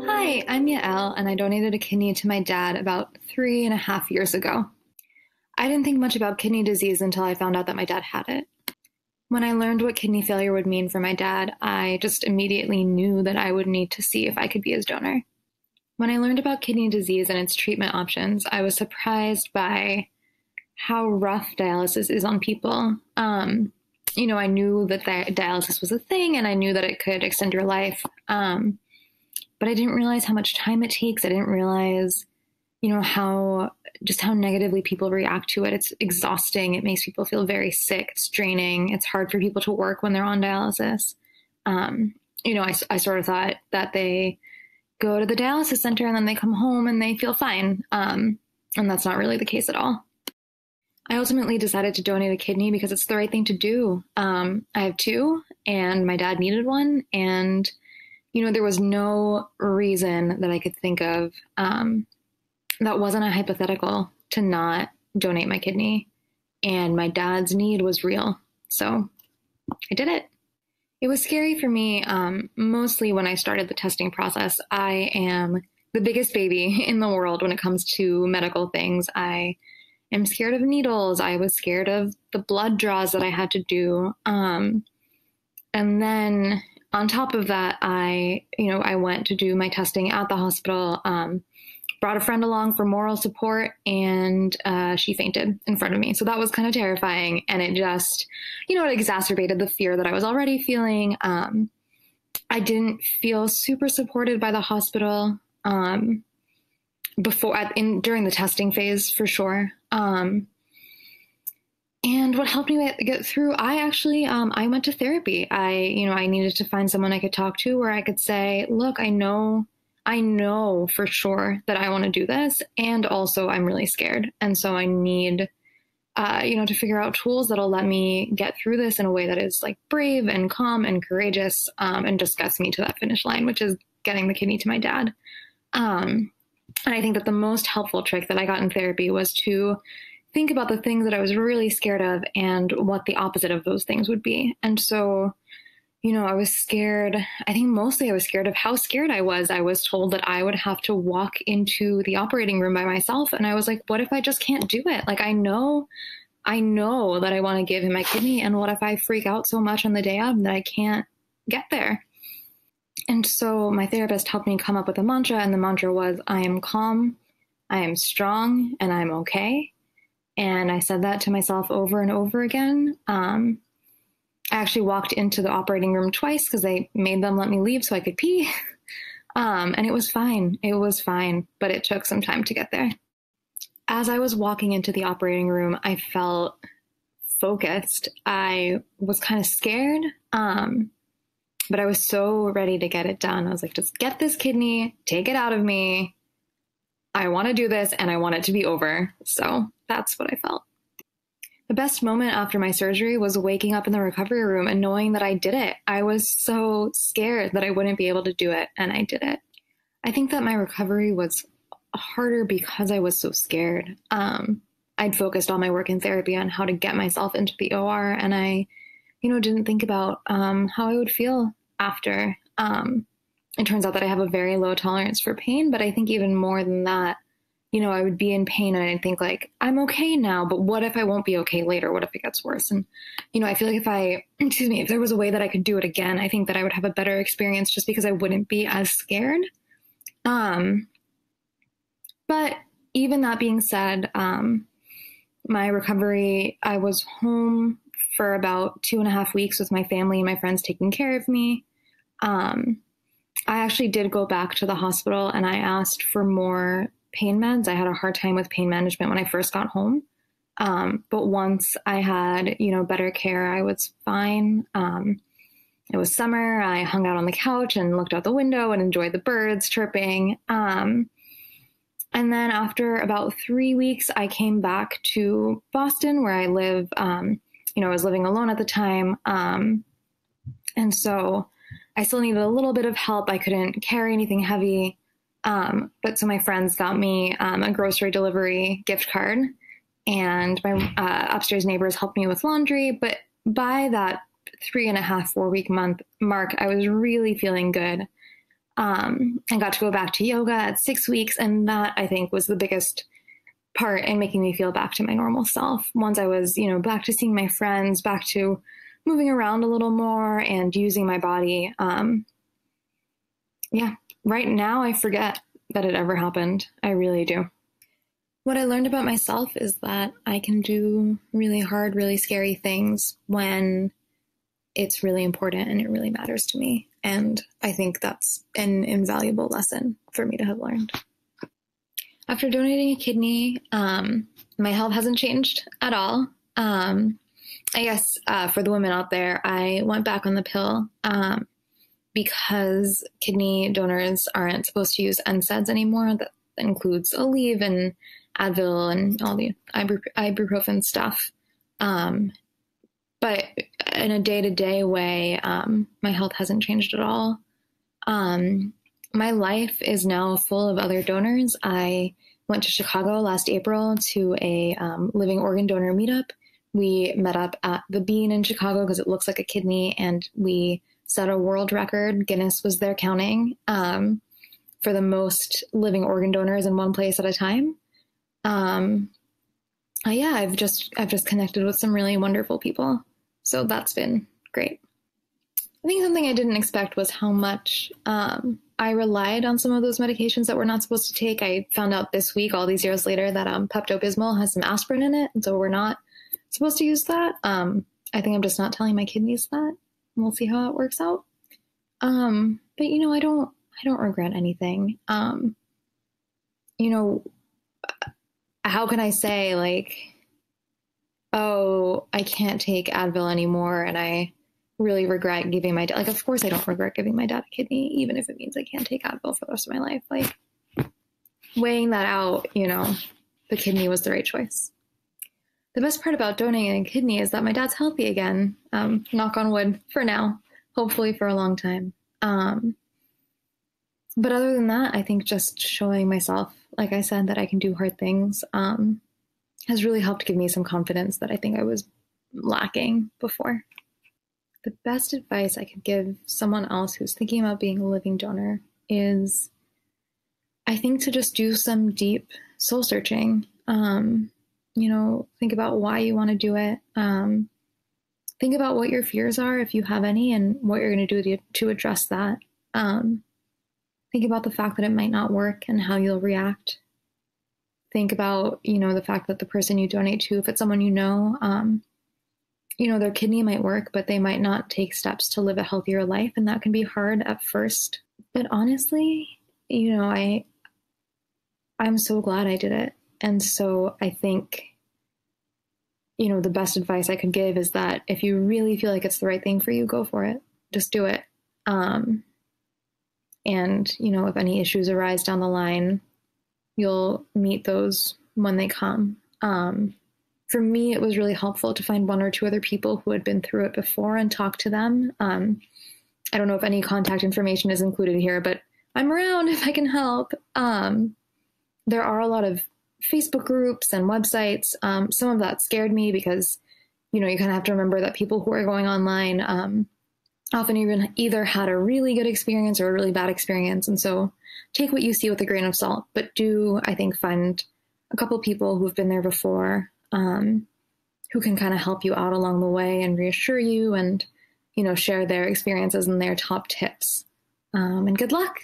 Hi, I'm Yael, and I donated a kidney to my dad about 3.5 years ago. I didn't think much about kidney disease until I found out that my dad had it. When I learned what kidney failure would mean for my dad, I just immediately knew that I would need to see if I could be his donor. When I learned about kidney disease and its treatment options, I was surprised by how rough dialysis is on people. I knew that dialysis was a thing, and I knew that it could extend your life. But I didn't realize how much time it takes. I didn't realize, how negatively people react to it. It's exhausting. It makes people feel very sick. It's draining. It's hard for people to work when they're on dialysis. I sort of thought that they go to the dialysis center and then they come home and they feel fine. And that's not really the case at all. I ultimately decided to donate a kidney because it's the right thing to do. I have two, and my dad needed one. And, there was no reason that I could think of that wasn't a hypothetical to not donate my kidney. And my dad's need was real. So I did it. It was scary for me, mostly when I started the testing process. I am the biggest baby in the world when it comes to medical things. I am scared of needles. I was scared of the blood draws that I had to do. And then on top of that, I went to do my testing at the hospital, brought a friend along for moral support, and she fainted in front of me. So that was kind of terrifying. And it just, it exacerbated the fear that I was already feeling. I didn't feel super supported by the hospital during the testing phase, for sure. And what helped me get through, I went to therapy. I needed to find someone I could talk to where I could say, look, I know for sure that I want to do this. And also I'm really scared. And so I need, to figure out tools that'll let me get through this in a way that is like brave and calm and courageous, and just gets me to that finish line, which is getting the kidney to my dad. And I think that the most helpful trick that I got in therapy was to think about the things that I was really scared of and what the opposite of those things would be. And so, I was scared. I think mostly I was scared of how scared I was. I was told that I would have to walk into the operating room by myself. And I was like, what if I just can't do it? Like, I know that I want to give him my kidney. And what if I freak out so much on the day of that I can't get there? And so my therapist helped me come up with a mantra. And the mantra was, I am calm, I am strong, and I'm okay. And I said that to myself over and over again. I actually walked into the operating room twice because they made them let me leave so I could pee. And it was fine. It was fine, but it took some time to get there. As I was walking into the operating room, I felt focused. I was kind of scared, but I was so ready to get it done. I was like, just get this kidney, take it out of me. I want to do this and I want it to be over. So that's what I felt. The best moment after my surgery was waking up in the recovery room and knowing that I did it. I was so scared that I wouldn't be able to do it, and I did it. I think that my recovery was harder because I was so scared. I'd focused all my work in therapy on how to get myself into the OR, and I, didn't think about how I would feel after. It turns out that I have a very low tolerance for pain, but I think even more than that, I would be in pain and I'd think like, I'm okay now, but what if I won't be okay later? What if it gets worse? And, I feel like if there was a way that I could do it again, I think that I would have a better experience just because I wouldn't be as scared. But even that being said, my recovery, I was home for about 2.5 weeks with my family and my friends taking care of me. I actually did go back to the hospital and I asked for more pain meds. I had a hard time with pain management when I first got home. But once I had, better care, I was fine. It was summer. I hung out on the couch and looked out the window and enjoyed the birds chirping. And then after about 3 weeks, I came back to Boston where I live. I was living alone at the time. And so I still needed a little bit of help. I couldn't carry anything heavy. But so my friends got me a grocery delivery gift card, and my upstairs neighbors helped me with laundry. But by that 3.5, 4 week mark, I was really feeling good. And got to go back to yoga at 6 weeks. And that, I think, was the biggest part in making me feel back to my normal self. Once I was, back to seeing my friends, back to moving around a little more and using my body. Right now I forget that it ever happened. I really do. What I learned about myself is that I can do really hard, really scary things when it's really important and it really matters to me. And I think that's an invaluable lesson for me to have learned. After donating a kidney, my health hasn't changed at all. I guess for the women out there, I went back on the pill because kidney donors aren't supposed to use NSAIDs anymore. That includes Aleve and Advil and all the ibuprofen stuff. But in a day-to-day way, my health hasn't changed at all. My life is now full of other donors. I went to Chicago last April to a living organ donor meetup. We met up at the Bean in Chicago because it looks like a kidney, and we set a world record. Guinness was there counting for the most living organ donors in one place at a time. I've just connected with some really wonderful people. So that's been great. I think something I didn't expect was how much I relied on some of those medications that we're not supposed to take. I found out this week, all these years later, that Pepto-Bismol has some aspirin in it, and so we're not supposed to use that. I think I'm just not telling my kidneys that, and we'll see how it works out. But I don't regret anything. How can I say, like, oh, I can't take Advil anymore and I really regret giving my dad, like, of course I don't regret giving my dad a kidney, even if it means I can't take Advil for the rest of my life. Like, weighing that out, the kidney was the right choice. The best part about donating a kidney is that my dad's healthy again. Knock on wood for now, hopefully for a long time. But other than that, I think just showing myself, like I said, that I can do hard things, has really helped give me some confidence that I think I was lacking before. The best advice I could give someone else who's thinking about being a living donor is, I think, to just do some deep soul searching. Think about why you want to do it. Think about what your fears are, if you have any, and what you're going to do to address that. Think about the fact that it might not work and how you'll react. Think about, the fact that the person you donate to, if it's someone their kidney might work, but they might not take steps to live a healthier life. And that can be hard at first. But honestly, I'm so glad I did it. And so I think, the best advice I could give is that if you really feel like it's the right thing for you, go for it. Just do it. And, if any issues arise down the line, you'll meet those when they come. For me, it was really helpful to find one or two other people who had been through it before and talk to them. I don't know if any contact information is included here, but I'm around if I can help. There are a lot of Facebook groups and websites. Some of that scared me because, you kind of have to remember that people who are going online often even either had a really good experience or a really bad experience. And so take what you see with a grain of salt, but do, I think, find a couple people who've been there before, who can kind of help you out along the way and reassure you and, share their experiences and their top tips. And good luck.